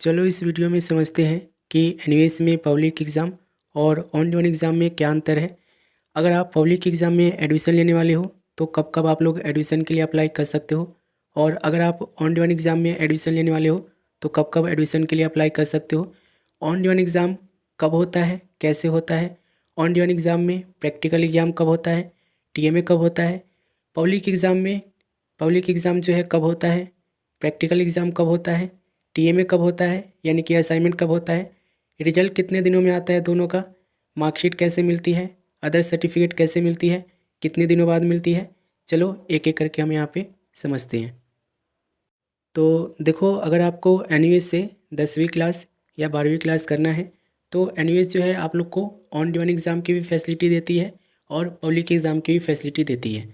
चलो इस वीडियो में समझते हैं कि एनयूएस में पब्लिक एग्ज़ाम और ऑन वन एग्ज़ाम में क्या अंतर है। अगर आप पब्लिक एग्ज़ाम में एडमिशन लेने वाले हो तो कब कब आप लोग एडमिशन के लिए अप्लाई कर सकते हो, और अगर आप ऑन वन एग्ज़ाम में एडमिशन लेने वाले हो तो कब कब एडमिशन के लिए अप्लाई कर सकते हो। ऑन वन एग्ज़ाम कब होता है, कैसे होता है, ऑन वन एग्ज़ाम में प्रैक्टिकल एग्ज़ाम कब होता है, टीएमए कब होता है, पब्लिक एग्ज़ाम में पब्लिक एग्ज़ाम जो है कब होता है, प्रैक्टिकल एग्ज़ाम कब होता है, टीएमए कब होता है यानी कि असाइनमेंट कब होता है, रिजल्ट कितने दिनों में आता है दोनों का, मार्कशीट कैसे मिलती है, अदर सर्टिफिकेट कैसे मिलती है, कितने दिनों बाद मिलती है। चलो एक एक करके हम यहाँ पे समझते हैं। तो देखो, अगर आपको एनयूएस से 10वीं क्लास या 12वीं क्लास करना है तो एनयूएस जो है आप लोग को ऑन डिमांड एग्ज़ाम की भी फैसिलिटी देती है और पब्लिक एग्ज़ाम की भी फैसिलिटी देती है।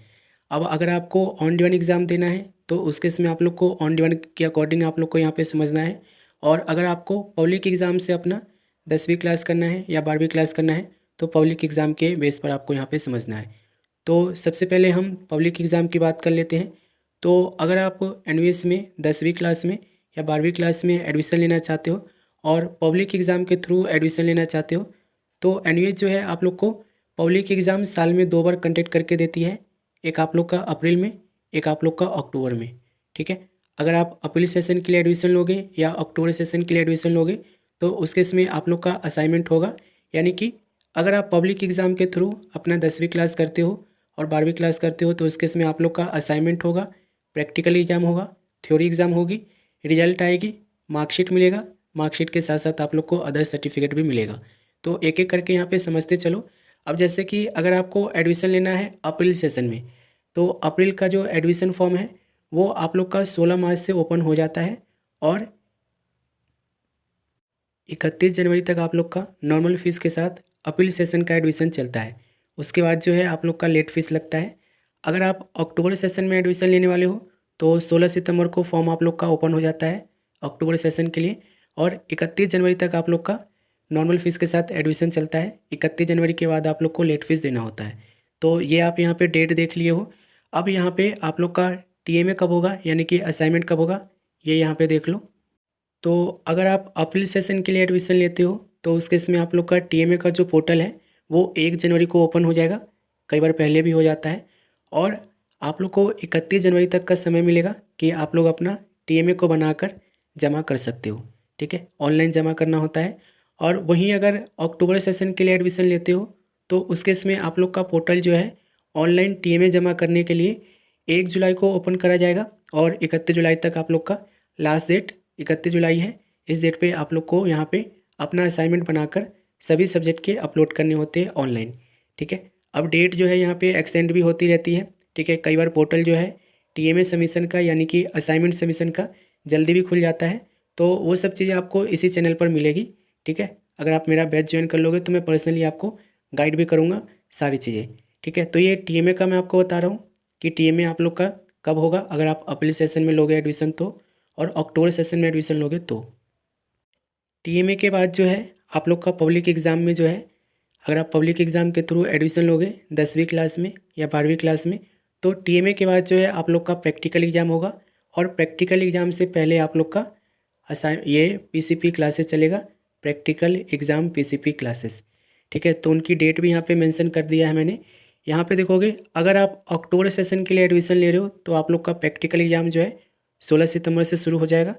अब अगर आपको ऑन डिमांड एग्ज़ाम देना है तो उस केस में आप लोग को ऑन डिमांड के अकॉर्डिंग आप लोग को यहाँ पे समझना है। और अगर आपको पब्लिक एग्ज़ाम से अपना 10वीं क्लास करना है या 12वीं क्लास करना है तो पब्लिक एग्ज़ाम के बेस पर आपको यहाँ पे समझना है। तो सबसे पहले हम पब्लिक एग्ज़ाम की बात कर लेते हैं। तो अगर आप एनयूएस में 10वीं क्लास में या 12वीं क्लास में एडमिशन लेना चाहते हो और पब्लिक एग्ज़ाम के थ्रू एडमिशन लेना चाहते हो तो एनयूएस जो है आप लोग को पब्लिक एग्ज़ाम साल में 2 बार कंडक्ट करके देती है। एक आप लोग का अप्रैल में, एक आप लोग का अक्टूबर में। ठीक है, अगर आप अप्रैल सेशन के लिए एडमिशन लोगे या अक्टूबर सेशन के लिए एडमिशन लोगे तो उस केस में आप लोग का असाइनमेंट होगा। यानी कि अगर आप पब्लिक एग्ज़ाम के थ्रू अपना 10वीं क्लास करते हो और 12वीं क्लास करते हो तो उस केस में आप लोग का असाइनमेंट होगा, प्रैक्टिकल एग्ज़ाम होगा, थ्योरी एग्ज़ाम होगी, रिजल्ट आएगी, मार्कशीट मिलेगा, मार्कशीट के साथ साथ आप लोग को अदर सर्टिफिकेट भी मिलेगा। तो एक एक करके यहाँ पे समझते चलो। अब जैसे कि अगर आपको एडमिशन लेना है अप्रैल सेशन में तो अप्रैल का जो एडमिशन फॉर्म है वो आप लोग का 16 मार्च से ओपन हो जाता है और 31 जनवरी तक आप लोग का नॉर्मल फीस के साथ अप्रैल सेशन का एडमिशन चलता है। उसके बाद जो है आप लोग का लेट फीस लगता है। अगर आप अक्टूबर सेशन में एडमिशन लेने वाले हो तो 16 सितंबर को फॉर्म आप लोग का ओपन हो जाता है अक्टूबर सेशन के लिए, और 31 जनवरी तक आप लोग का नॉर्मल फीस के साथ एडमिशन चलता है। 31 जनवरी के बाद आप लोग को लेट फीस देना होता है। तो ये आप यहाँ पे डेट देख लिए हो। अब यहाँ पे आप लोग का टीएमए कब होगा यानी कि असाइनमेंट कब होगा ये यहाँ पे देख लो। तो अगर आप अप्रैल सेशन के लिए एडमिशन लेते हो तो उस केस में आप लोग का टीएमए का जो पोर्टल है वो 1 जनवरी को ओपन हो जाएगा, कई बार पहले भी हो जाता है। और आप लोग को 31 जनवरी तक का समय मिलेगा कि आप लोग अपना टीएमए को बनाकर जमा कर सकते हो। ठीक है, ऑनलाइन जमा करना होता है। और वहीं अगर अक्टूबर सेशन के लिए एडमिशन लेते हो तो उस केस में आप लोग का पोर्टल जो है ऑनलाइन टीएमए जमा करने के लिए 1 जुलाई को ओपन करा जाएगा और 31 जुलाई तक आप लोग का लास्ट डेट 31 जुलाई है। इस डेट पे आप लोग को यहाँ पे अपना असाइनमेंट बनाकर सभी सब्जेक्ट के अपलोड करने होते हैं ऑनलाइन। ठीक है, अब डेट जो है यहाँ पे एक्सटेंड भी होती रहती है। ठीक है, कई बार पोर्टल जो है टीएमए सबमिशन का यानी कि असाइनमेंट सबमिशन का जल्दी भी खुल जाता है। तो वो सब चीज़ें आपको इसी चैनल पर मिलेगी। ठीक है, अगर आप मेरा बैच ज्वाइन कर लोगे तो मैं पर्सनली आपको गाइड भी करूँगा सारी चीज़ें। ठीक है, तो ये टीएमए का मैं आपको बता रहा हूँ कि टीएमए आप लोग का कब होगा अगर आप अप्रैल सेशन में लोगे एडमिशन तो, और अक्टूबर सेशन में एडमिशन लोगे तो। टीएमए के बाद जो है आप लोग का पब्लिक एग्ज़ाम में जो है, अगर आप पब्लिक एग्ज़ाम के थ्रू एडमिशन लोगे 10वीं क्लास में या 12वीं क्लास में तो टीएमए के बाद जो है आप लोग का प्रैक्टिकल एग्ज़ाम होगा। और प्रैक्टिकल एग्ज़ाम से पहले आप लोग का ये पीसीपी क्लासेस चलेगा, प्रैक्टिकल एग्ज़ाम पीसीपी क्लासेस। ठीक है, तो उनकी डेट भी यहाँ पे मेंशन कर दिया है मैंने। यहाँ पे देखोगे अगर आप अक्टूबर सेशन के लिए एडमिशन ले रहे हो तो आप लोग का प्रैक्टिकल एग्ज़ाम जो है 16 सितंबर से शुरू हो जाएगा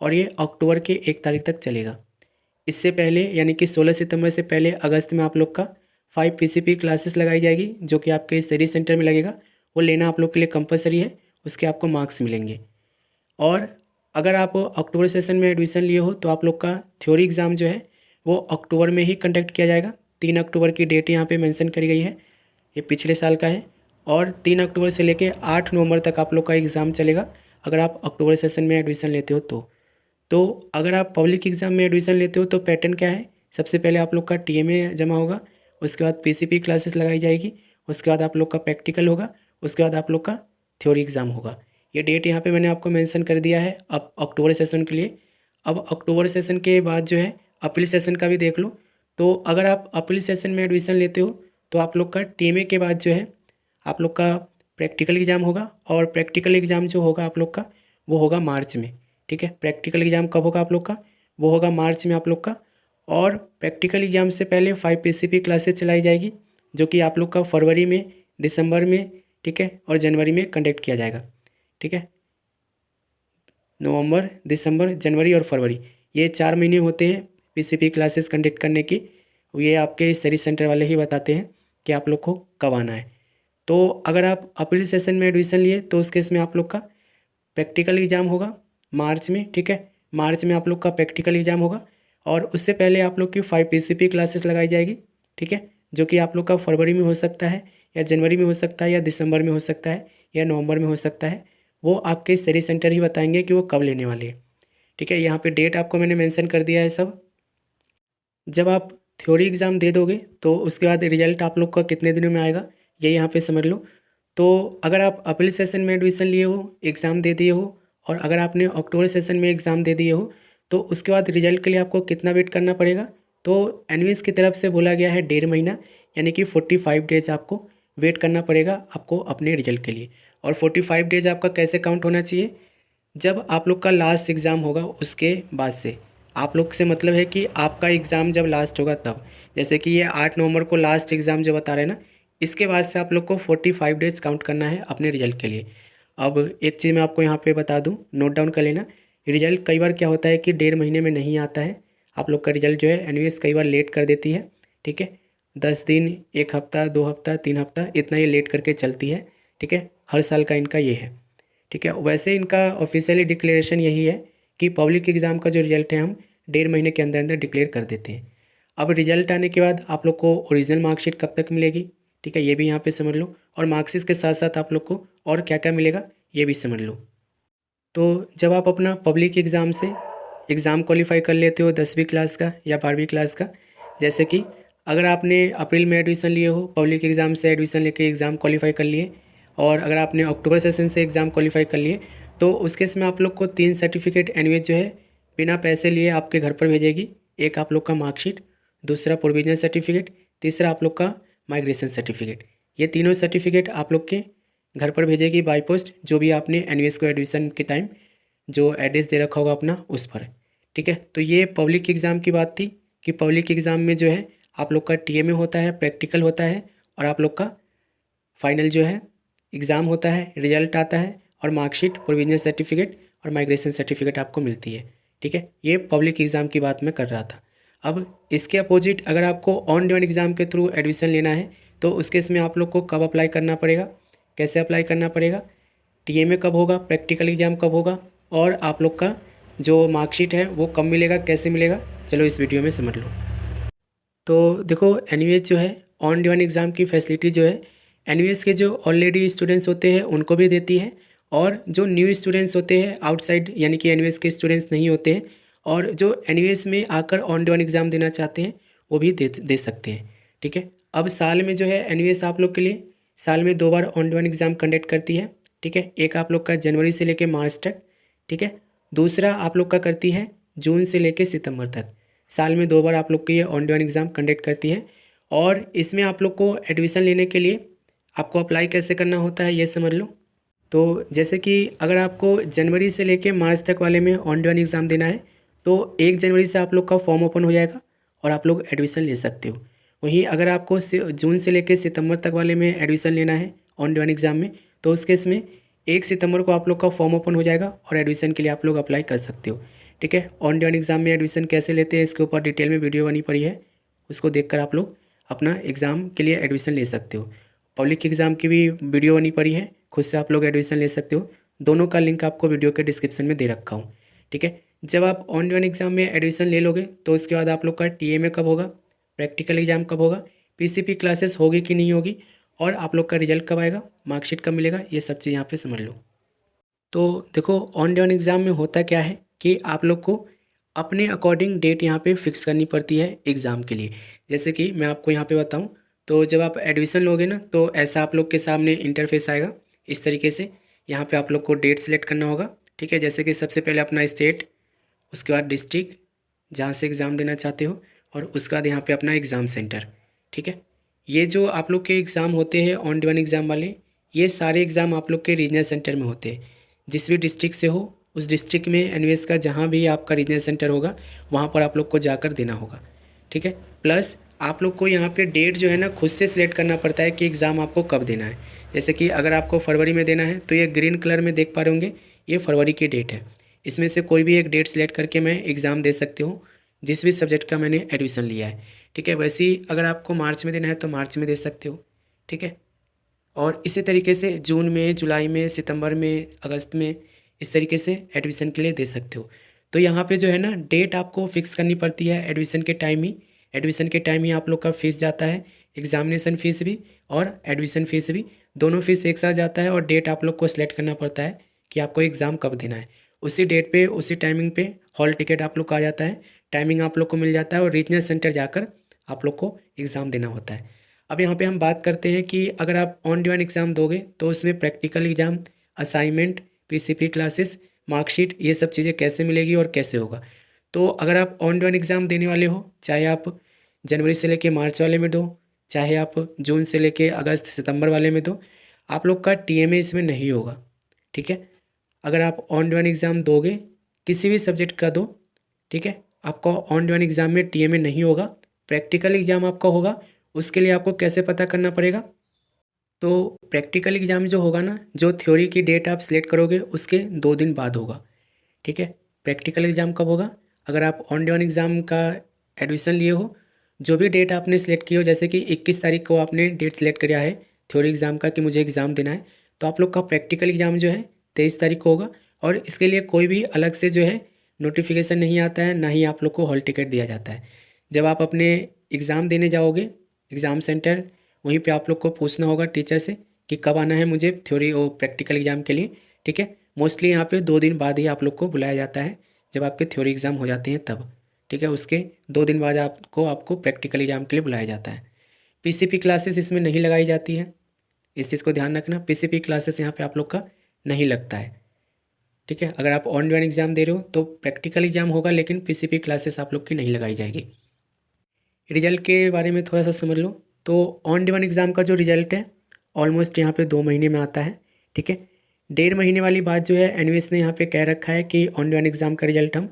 और ये अक्टूबर के 1 तारीख तक चलेगा। इससे पहले यानी कि 16 सितंबर से पहले अगस्त में आप लोग का 5 पीसीपी क्लासेस लगाई जाएगी जो कि आपके स्टडी सेंटर में लगेगा। वो लेना आप लोग के लिए कंपलसरी है, उसके आपको मार्क्स मिलेंगे। और अगर आप अक्टूबर सेशन में एडमिशन लिए हो तो आप लोग का थ्योरी एग्ज़ाम जो है वो अक्टूबर में ही कंडक्ट किया जाएगा। 3 अक्टूबर की डेट यहाँ पे मेंशन करी गई है, ये पिछले साल का है। और 3 अक्टूबर से लेकर 8 नवंबर तक आप लोग का एग्ज़ाम चलेगा अगर आप अक्टूबर सेशन में एडमिशन लेते हो तो अगर आप पब्लिक एग्ज़ाम में एडमिशन लेते हो तो पैटर्न क्या है, सबसे पहले आप लोग का टीएमए जमा होगा, उसके बाद पीसीपी क्लासेस लगाई जाएगी, उसके बाद आप लोग का प्रैक्टिकल होगा, उसके बाद आप लोग का थ्योरी एग्ज़ाम होगा। ये डेट यहाँ पे मैंने आपको मेंशन कर दिया है अब अक्टूबर सेशन के लिए। अब अक्टूबर सेशन के बाद जो है अप्रैल सेशन का भी देख लो। तो अगर आप अप्रैल सेशन में एडमिशन लेते हो तो आप लोग का टीएमए के बाद जो है आप लोग का प्रैक्टिकल एग्ज़ाम होगा, और प्रैक्टिकल एग्ज़ाम जो होगा आप लोग का वो होगा मार्च में। ठीक है, प्रैक्टिकल एग्ज़ाम कब होगा आप लोग का, वो होगा मार्च में आप लोग का। और प्रैक्टिकल एग्जाम से पहले 5 पीसीपी क्लासेस चलाई जाएगी, जो कि आप लोग का फरवरी में, दिसंबर में, ठीक है, और जनवरी में कंडक्ट किया जाएगा। ठीक है, नवंबर, दिसंबर, जनवरी और फरवरी, ये 4 महीने होते हैं पीसीपी क्लासेस कंडक्ट करने की। ये आपके स्टडी सेंटर वाले ही बताते हैं कि आप लोग को कब आना है। तो अगर आप अपील सेशन में एडमिशन लिए तो उस केस में आप लोग का प्रैक्टिकल एग्ज़ाम होगा मार्च में। ठीक है, मार्च में आप लोग का प्रैक्टिकल एग्ज़ाम होगा, और उससे पहले आप लोग की 5 पीसीपी क्लासेस लगाई जाएगी। ठीक है, जो कि आप लोग का फरवरी में हो सकता है, या जनवरी में हो सकता है, या दिसंबर में हो सकता है, या नवंबर में हो सकता है। वो आपके स्टडी सेंटर ही बताएंगे कि वो कब लेने वाले हैं। ठीक है, यहाँ पे डेट आपको मैंने मेंशन कर दिया है सब। जब आप थ्योरी एग्ज़ाम दे दोगे तो उसके बाद रिजल्ट आप लोग का कितने दिनों में आएगा, ये यहाँ पे समझ लो। तो अगर आप अपील सेशन में एडमिशन लिए हो, एग्ज़ाम दे दिए हो, और अगर आपने अक्टूबर सेशन में एग्ज़ाम दे दिए हो, तो उसके बाद रिजल्ट के लिए आपको कितना वेट करना पड़ेगा। तो एनवीएस की तरफ से बोला गया है 1.5 महीना, यानी कि 45 डेज आपको वेट करना पड़ेगा आपको अपने रिजल्ट के लिए। और 45 डेज आपका कैसे काउंट होना चाहिए, जब आप लोग का लास्ट एग्ज़ाम होगा उसके बाद से। आप लोग से मतलब है कि आपका एग्ज़ाम जब लास्ट होगा तब, जैसे कि ये 8 नवंबर को लास्ट एग्ज़ाम जो बता रहे हैं ना, इसके बाद से आप लोग को 45 डेज काउंट करना है अपने रिजल्ट के लिए। अब एक चीज़ मैं आपको यहाँ पे बता दूँ, नोट डाउन कर लेना। रिजल्ट कई बार क्या होता है कि 1.5 महीने में नहीं आता है आप लोग का रिजल्ट, जो है एनवीएस कई बार लेट कर देती है। ठीक है, 10 दिन, 1 हफ्ता, 2 हफ्ता, 3 हफ्ता, इतना ये लेट करके चलती है। ठीक है, हर साल का इनका ये है। ठीक है, वैसे इनका ऑफिशियली डिक्लेरेशन यही है कि पब्लिक एग्ज़ाम का जो रिजल्ट है हम 1.5 महीने के अंदर अंदर डिक्लेयर कर देते हैं। अब रिजल्ट आने के बाद आप लोग को ओरिजिनल मार्कशीट कब तक मिलेगी, ठीक है, ये भी यहाँ पे समझ लो। और मार्कशीट के साथ साथ आप लोग को और क्या क्या मिलेगा ये भी समझ लो। तो जब आप अपना पब्लिक एग्ज़ाम से एग्ज़ाम क्वालिफाई कर लेते हो 10वीं क्लास का या 12वीं क्लास का, जैसे कि अगर आपने अप्रैल में एडमिशन लिए हो, पब्लिक एग्ज़ाम से एडमिशन लेके एग्ज़ाम क्वालिफाई कर लिए, और अगर आपने अक्टूबर सेशन से एग्ज़ाम क्वालिफाई कर लिए, तो उस केस में आप लोग को 3 सर्टिफिकेट एनवीएस जो है बिना पैसे लिए आपके घर पर भेजेगी। एक आप लोग का मार्कशीट, दूसरा प्रोविजनल सर्टिफिकेट, तीसरा आप लोग का माइग्रेशन सर्टिफिकेट। ये तीनों सर्टिफिकेट आप लोग के घर पर भेजेगी बाई पोस्ट, जो भी आपने एनवीएस को एडमिशन के टाइम जो एड्रेस दे रखा होगा अपना उस पर। ठीक है, तो ये पब्लिक एग्ज़ाम की बात थी कि पब्लिक एग्ज़ाम में जो है आप लोग का टीएमए होता है, प्रैक्टिकल होता है, और आप लोग का फाइनल जो है एग्ज़ाम होता है, रिजल्ट आता है, और मार्कशीट, प्रोविजनल सर्टिफिकेट और माइग्रेशन सर्टिफिकेट आपको मिलती है। ठीक है, ये पब्लिक एग्ज़ाम की बात मैं कर रहा था। अब इसके अपोजिट अगर आपको ऑन डिमांड एग्ज़ाम के थ्रू एडमिशन लेना है, तो उस केस में आप लोग को कब अप्लाई करना पड़ेगा, कैसे अप्लाई करना पड़ेगा, टीएमए कब होगा, प्रैक्टिकल एग्ज़ाम कब होगा, और आप लोग का जो मार्कशीट है वो कब मिलेगा, कैसे मिलेगा, चलो इस वीडियो में समझ लो। तो देखो, एनवीएस जो है ऑन डिमांड एग्ज़ाम की फैसिलिटी जो है एनवीएस के जो ऑलरेडी स्टूडेंट्स होते हैं उनको भी देती है, और जो न्यू स्टूडेंट्स होते हैं आउटसाइड, यानी कि एनवीएस के स्टूडेंट्स नहीं होते हैं, और जो एनवीएस में आकर ऑन डिमांड एग्ज़ाम देना चाहते हैं वो भी दे सकते हैं। ठीक है, अब साल में जो है एनवीएस आप लोग के लिए साल में 2 बार ऑन डिमांड एग्ज़ाम कंडक्ट करती है। ठीक है, एक आप लोग का जनवरी से लेकर मार्च तक, ठीक है, दूसरा आप लोग का करती है जून से लेकर सितंबर तक। साल में 2 बार आप लोग के ये ऑन डिमांड एग्ज़ाम कंडक्ट करती है। और इसमें आप लोग को एडमिशन लेने के लिए आपको अप्लाई कैसे करना होता है ये समझ लो। तो जैसे कि अगर आपको जनवरी से लेकर मार्च तक वाले में ऑन डिमांड एग्ज़ाम देना है, तो 1 जनवरी से आप लोग का फॉर्म ओपन हो जाएगा और आप लोग एडमिशन ले सकते हो। वहीं अगर आपको जून से लेकर सितंबर तक वाले में एडमिशन लेना है ऑन डिमांड एग्ज़ाम में, तो उस केस में 1 सितंबर को आप लोग का फॉर्म ओपन हो जाएगा और एडमिशन के लिए आप लोग अप्लाई कर सकते हो। ठीक है, ऑन डिमांड एग्ज़ाम में एडमिशन कैसे लेते हैं इसके ऊपर डिटेल में वीडियो बनी पड़ी है, उसको देखकर आप लोग अपना एग्ज़ाम के लिए एडमिशन ले सकते हो। पब्लिक एग्ज़ाम की भी वीडियो बनी पड़ी है, खुद से आप लोग एडमिशन ले सकते हो। दोनों का लिंक आपको वीडियो के डिस्क्रिप्शन में दे रखा हूँ। ठीक है, जब आप ऑन डिमांड एग्ज़ाम में एडमिशन ले लोगे तो उसके बाद आप लोग का टीएमए कब होगा, प्रैक्टिकल एग्ज़ाम कब होगा, पीसीपी क्लासेस होगी कि नहीं होगी, और आप लोग का रिजल्ट कब आएगा, मार्कशीट कब मिलेगा, ये सब चीज़ यहाँ पे समझ लो। तो देखो, ऑन डिमांड एग्ज़ाम में होता क्या है कि आप लोग को अपने अकॉर्डिंग डेट यहाँ पे फिक्स करनी पड़ती है एग्ज़ाम के लिए। जैसे कि मैं आपको यहाँ पे बताऊँ, तो जब आप एडमिशन लोगे ना, तो ऐसा आप लोग के सामने इंटरफेस आएगा इस तरीके से। यहाँ पे आप लोग को डेट सेलेक्ट करना होगा। ठीक है, जैसे कि सबसे पहले अपना स्टेट, उसके बाद डिस्ट्रिक्ट जहाँ से एग्ज़ाम देना चाहते हो, और उसके बाद यहाँ पे अपना एग्ज़ाम सेंटर। ठीक है, ये जो आप लोग के एग्ज़ाम होते हैं ऑन डिमांड एग्ज़ाम वाले, ये सारे एग्ज़ाम आप लोग के रीजनल सेंटर में होते हैं। जिस भी डिस्ट्रिक्ट से हो उस डिस्ट्रिक्ट में एनयूएस का जहाँ भी आपका रीजनल सेंटर होगा वहाँ पर आप लोग को जाकर देना होगा, ठीक है। प्लस आप लोग को यहाँ पे डेट जो है ना खुद से सिलेक्ट करना पड़ता है कि एग्ज़ाम आपको कब देना है। जैसे कि अगर आपको फरवरी में देना है तो ये ग्रीन कलर में देख पा रहे होंगे, ये फरवरी की डेट है। इसमें से कोई भी एक डेट सिलेक्ट करके मैं एग्ज़ाम दे सकती हूँ जिस भी सब्जेक्ट का मैंने एडमिशन लिया है, ठीक है। वैसे ही अगर आपको मार्च में देना है तो मार्च में दे सकते हो, ठीक है। और इसी तरीके से जून में, जुलाई में, सितंबर में, अगस्त में, इस तरीके से एडमिशन के लिए दे सकते हो। तो यहाँ पे जो है ना डेट आपको फिक्स करनी पड़ती है एडमिशन के टाइम ही। एडमिशन के टाइम ही आप लोग का फ़ीस जाता है, एग्ज़ामिनेशन फ़ीस भी और एडमिशन फ़ीस भी, दोनों फ़ीस एक साथ जाता है। और डेट आप लोग को सिलेक्ट करना पड़ता है कि आपको एग्ज़ाम कब देना है। उसी डेट पे, उसी टाइमिंग पे हॉल टिकट आप लोग का आ जाता है, टाइमिंग आप लोग को मिल जाता है और रीजनल सेंटर जाकर आप लोग को एग्ज़ाम देना होता है। अब यहाँ पे हम बात करते हैं कि अगर आप ऑन डिमांड एग्ज़ाम दोगे तो उसमें practical exam, assignment, PCP classes, marksheet, ये सब चीज़ें कैसे मिलेगी और कैसे होगा। तो अगर आप ऑन डिमांड एग्ज़ाम देने वाले हो, चाहे आप जनवरी से लेके मार्च वाले में दो, चाहे आप जून से लेके अगस्त सितंबर वाले में दो, आप लोग का टीएमए इसमें नहीं होगा, ठीक है। अगर आप ऑन डिमांड एग्ज़ाम दोगे किसी भी सब्जेक्ट का दो, ठीक है, आपका ऑन डिमांड एग्ज़ाम में टीएमए नहीं होगा, प्रैक्टिकल एग्ज़ाम आपका होगा। उसके लिए आपको कैसे पता करना पड़ेगा, तो प्रैक्टिकल एग्ज़ाम जो होगा ना, जो थ्योरी की डेट आप सिलेक्ट करोगे उसके 2 दिन बाद होगा, ठीक है। प्रैक्टिकल एग्ज़ाम कब होगा, अगर आप ऑन डिमांड एग्ज़ाम का एडमिशन लिए हो, जो भी डेट आपने सेलेक्ट की हो, जैसे कि 21 तारीख को आपने डेट सेलेक्ट किया है थ्योरी एग्ज़ाम का कि मुझे एग्ज़ाम देना है, तो आप लोग का प्रैक्टिकल एग्ज़ाम जो है 23 तारीख को होगा। और इसके लिए कोई भी अलग से जो है नोटिफिकेशन नहीं आता है, ना ही आप लोग को हॉल टिकट दिया जाता है। जब आप अपने एग्ज़ाम देने जाओगे एग्ज़ाम सेंटर, वहीं पे आप लोग को पूछना होगा टीचर से कि कब आना है मुझे थ्योरी और प्रैक्टिकल एग्ज़ाम के लिए, ठीक है। मोस्टली यहाँ पे 2 दिन बाद ही आप लोग को बुलाया जाता है, जब आपके थ्योरी एग्ज़ाम हो जाते हैं तब, ठीक है। उसके 2 दिन बाद आपको प्रैक्टिकल एग्ज़ाम के लिए बुलाया जाता है। पीसीपी क्लासेस इसमें नहीं लगाई जाती है, इस चीज़ को ध्यान रखना। पीसीपी क्लासेस यहाँ पे आप लोग का नहीं लगता है, ठीक है। अगर आप ऑन डिमांड एग्ज़ाम दे रहे हो तो प्रैक्टिकल एग्ज़ाम होगा, लेकिन पीसीपी क्लासेस आप लोग की नहीं लगाई जाएगी। रिजल्ट के बारे में थोड़ा सा समझ लो। तो ऑन डिमांड एग्ज़ाम का जो रिजल्ट है ऑलमोस्ट यहाँ पे 2 महीने में आता है, ठीक है। 1.5 महीने वाली बात जो है एनवीएस ने यहाँ पे कह रखा है कि ऑन डिमांड एग्ज़ाम का रिजल्ट हम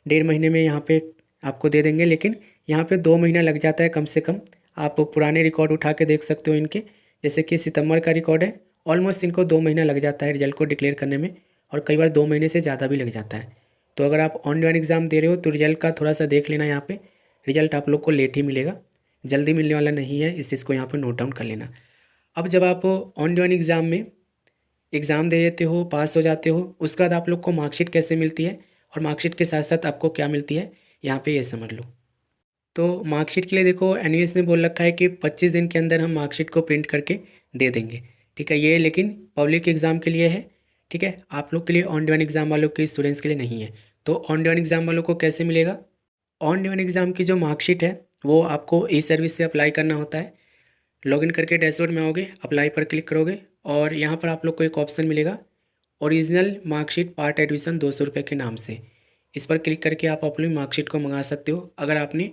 1.5 महीने में यहाँ पे आपको दे देंगे, लेकिन यहाँ पे 2 महीना लग जाता है कम से कम। आप पुराने रिकॉर्ड उठा के देख सकते हो इनके, जैसे कि सितंबर का रिकॉर्ड है, ऑलमोस्ट इनको 2 महीना लग जाता है रिजल्ट को डिक्लेयर करने में, और कई बार 2 महीने से ज़्यादा भी लग जाता है। तो अगर आप ऑन डिमांड एग्ज़ाम दे रहे हो तो रिजल्ट का थोड़ा सा देख लेना। यहाँ पे रिजल्ट आप लोग को लेट ही मिलेगा, जल्दी मिलने वाला नहीं है, इस चीज़ को यहाँ पर नोट डाउन कर लेना। अब जब आप ऑन डिमांड एग्ज़ाम में एग्ज़ाम दे देते हो, पास हो जाते हो, उसके बाद आप लोग को मार्कशीट कैसे मिलती है और मार्कशीट के साथ साथ आपको क्या मिलती है, यहाँ पे ये समझ लो। तो मार्कशीट के लिए देखो एनवीएस ने बोल रखा है कि 25 दिन के अंदर हम मार्कशीट को प्रिंट करके दे देंगे, ठीक है। ये लेकिन पब्लिक एग्ज़ाम के लिए है, ठीक है। आप लोग के लिए, ऑन डिमांड एग्ज़ाम वालों के स्टूडेंट्स के लिए नहीं है। तो ऑन डिमांड एग्ज़ाम वालों को कैसे मिलेगा, ऑन डिमांड एग्ज़ाम की जो मार्कशीट है वो आपको ई सर्विस से अप्लाई करना होता है। लॉगिन करके डैशबोर्ड में आओगे, अप्लाई पर क्लिक करोगे और यहाँ पर आप लोग को एक ऑप्शन मिलेगा ओरिजिनल मार्कशीट पार्ट एडमिशन 200 रुपये के नाम से। इस पर क्लिक करके आप अपनी मार्कशीट को मंगा सकते हो अगर आपने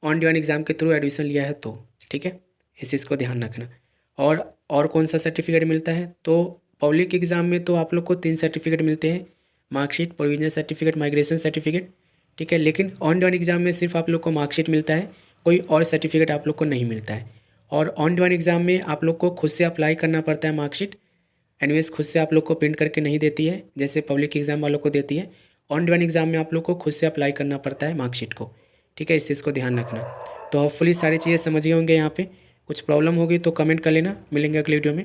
ऑन डिमांड एग्ज़ाम के थ्रू एडमिशन लिया है तो, ठीक है। इस चीज़ को ध्यान रखना। और कौन सा सर्टिफिकेट मिलता है, तो पब्लिक एग्ज़ाम में तो आप लोग को 3 सर्टिफिकेट मिलते हैं, marksheet, provisional certificate, migration certificate, ठीक है। लेकिन ऑन डिमांड एग्ज़ाम में सिर्फ आप लोग को मार्कशीट मिलता है, कोई और सर्टिफिकेट आप लोग को नहीं मिलता है। और ऑन डिमांड एग्ज़ाम में आप लोग को खुद से अप्लाई करना पड़ता है मार्कशीट, एनवीएस खुद से आप लोग को प्रिंट करके नहीं देती है जैसे पब्लिक एग्ज़ाम वालों को देती है। ऑन डिमांड एग्ज़ाम में आप लोग को खुद से अप्लाई करना पड़ता है मार्कशीट को, ठीक है। इस चीज़ को ध्यान रखना। तो होपफुली सारी चीज़ें समझ गए होंगे। यहाँ पे कुछ प्रॉब्लम होगी तो कमेंट कर लेना, मिलेंगे अगले वीडियो में।